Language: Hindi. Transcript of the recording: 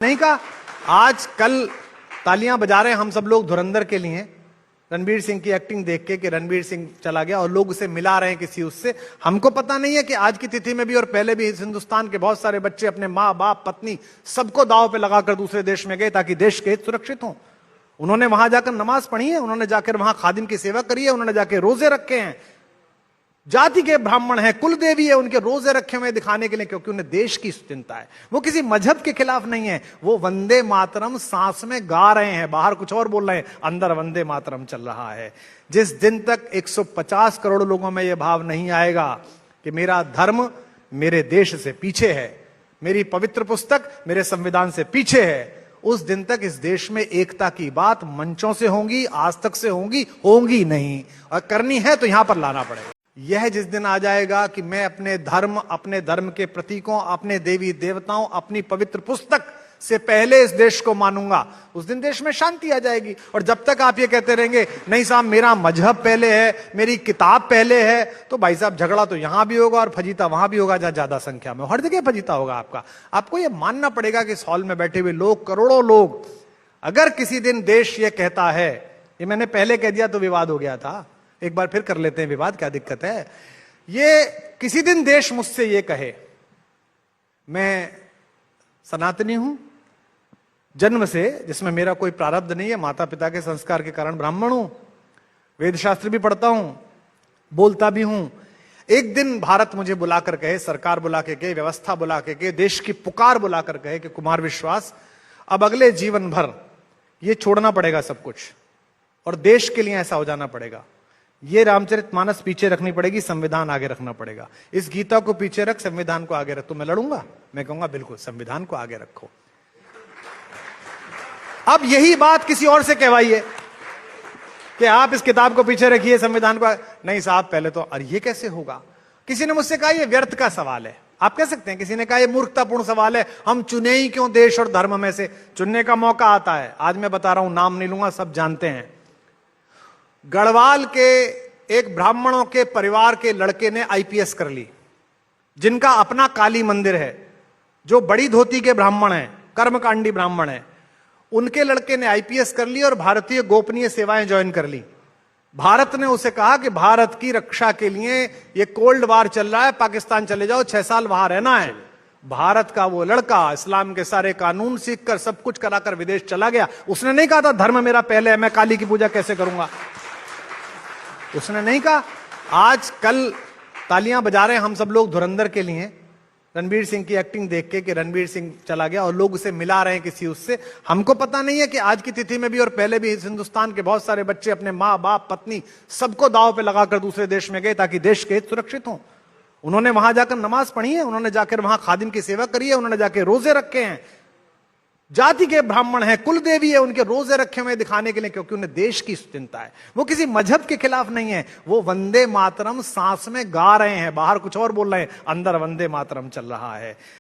नहीं कहा। आज कल तालियां बजा रहे हैं हम सब लोग धुरंधर के लिए, रणवीर सिंह की एक्टिंग देख के कि रणवीर सिंह चला गया और लोग उसे मिला रहे हैं किसी उससे। हमको पता नहीं है कि आज की तिथि में भी और पहले भी इस हिंदुस्तान के बहुत सारे बच्चे अपने माँ बाप पत्नी सबको दांव पे लगाकर दूसरे देश में गए ताकि देश के हित सुरक्षित हों। उन्होंने वहां जाकर नमाज पढ़ी है, उन्होंने जाकर वहां खादिम की सेवा करी है, उन्होंने जाकर रोजे रखे हैं। जाति के ब्राह्मण हैं, कुल देवी है, उनके रोजे रखे हुए दिखाने के लिए, क्योंकि उन्हें देश की चिंता है। वो किसी मजहब के खिलाफ नहीं है। वो वंदे मातरम सांस में गा रहे हैं, बाहर कुछ और बोल रहे हैं, अंदर वंदे मातरम चल रहा है। जिस दिन तक 150 करोड़ लोगों में यह भाव नहीं आएगा कि मेरा धर्म मेरे देश से पीछे है, मेरी पवित्र पुस्तक मेरे संविधान से पीछे है, उस दिन तक इस देश में एकता की बात मंचों से होंगी, आज तक से होंगी नहीं। और करनी है तो यहां पर लाना पड़ेगा। यह जिस दिन आ जाएगा कि मैं अपने धर्म के प्रतीकों, अपने देवी देवताओं, अपनी पवित्र पुस्तक से पहले इस देश को मानूंगा, उस दिन देश में शांति आ जाएगी। और जब तक आप ये कहते रहेंगे नहीं साहब मेरा मजहब पहले है, मेरी किताब पहले है, तो भाई साहब झगड़ा तो यहां भी होगा और फजीता वहां भी होगा, जहां ज्यादा संख्या में, हर जगह फजीता होगा आपका। आपको यह मानना पड़ेगा कि इस हॉल में बैठे हुए लोग, करोड़ों लोग, अगर किसी दिन देश ये कहता है, ये मैंने पहले कह दिया तो विवाद हो गया था, एक बार फिर कर लेते हैं विवाद, क्या दिक्कत है। ये किसी दिन देश मुझसे ये कहे मैं सनातनी हूं जन्म से, जिसमें मेरा कोई प्रारब्ध नहीं है, माता पिता के संस्कार के कारण ब्राह्मण हूं, वेद शास्त्र भी पढ़ता हूं, बोलता भी हूं। एक दिन भारत मुझे बुलाकर कहे, सरकार बुला के कहे, व्यवस्था बुला के कहे, देश की पुकार बुलाकर कहे कि कुमार विश्वास अब अगले जीवन भर ये छोड़ना पड़ेगा सब कुछ और देश के लिए ऐसा हो जाना पड़ेगा। ये रामचरितमानस पीछे रखनी पड़ेगी, संविधान आगे रखना पड़ेगा। इस गीता को पीछे रख, संविधान को आगे रख। तो मैं लड़ूंगा, मैं कहूंगा बिल्कुल संविधान को आगे रखो। अब यही बात किसी और से कहवाइए कि आप इस किताब को पीछे रखिए, संविधान को नहीं साहब पहले तो, और ये कैसे होगा। किसी ने मुझसे कहा ये व्यर्थ का सवाल है, आप कह सकते हैं। किसी ने कहा ये मूर्खतापूर्ण सवाल है, हम चुने ही क्यों देश और धर्म में से। चुनने का मौका आता है। आज मैं बता रहा हूं, नाम नहीं लूंगा, सब जानते हैं। गढ़वाल के एक ब्राह्मणों के परिवार के लड़के ने आईपीएस कर ली, जिनका अपना काली मंदिर है, जो बड़ी धोती के ब्राह्मण हैं, कर्मकांडी ब्राह्मण हैं। उनके लड़के ने आईपीएस कर ली और भारतीय गोपनीय सेवाएं ज्वाइन कर ली। भारत ने उसे कहा कि भारत की रक्षा के लिए ये कोल्ड वार चल रहा है, पाकिस्तान चले जाओ, 6 साल वहां रहना है। भारत का वो लड़का इस्लाम के सारे कानून सीखकर सब कुछ कराकर विदेश चला गया। उसने नहीं कहा था धर्म मेरा पहले है, मैं काली की पूजा कैसे करूंगा, उसने नहीं कहा। आज कल तालियां बजा रहे हैं हम सब लोग धुरंधर के लिए, रणवीर सिंह की एक्टिंग देख के कि रणवीर सिंह चला गया और लोग उसे मिला रहे हैं किसी उससे। हमको पता नहीं है कि आज की तिथि में भी और पहले भी इस हिंदुस्तान के बहुत सारे बच्चे अपने माँ बाप पत्नी सबको दांव पे लगाकर दूसरे देश में गए ताकि देश के हित सुरक्षित हों। उन्होंने वहां जाकर नमाज पढ़ी है, उन्होंने जाकर वहां खादिम की सेवा करी है, उन्होंने जाकर रोजे रखे हैं। जाति के ब्राह्मण हैं, कुल देवी है, उनके रोजे रखे हुए दिखाने के लिए, क्योंकि उन्हें देश की चिंता है। वो किसी मजहब के खिलाफ नहीं है। वो वंदे मातरम सांस में गा रहे हैं, बाहर कुछ और बोल रहे हैं, अंदर वंदे मातरम चल रहा है।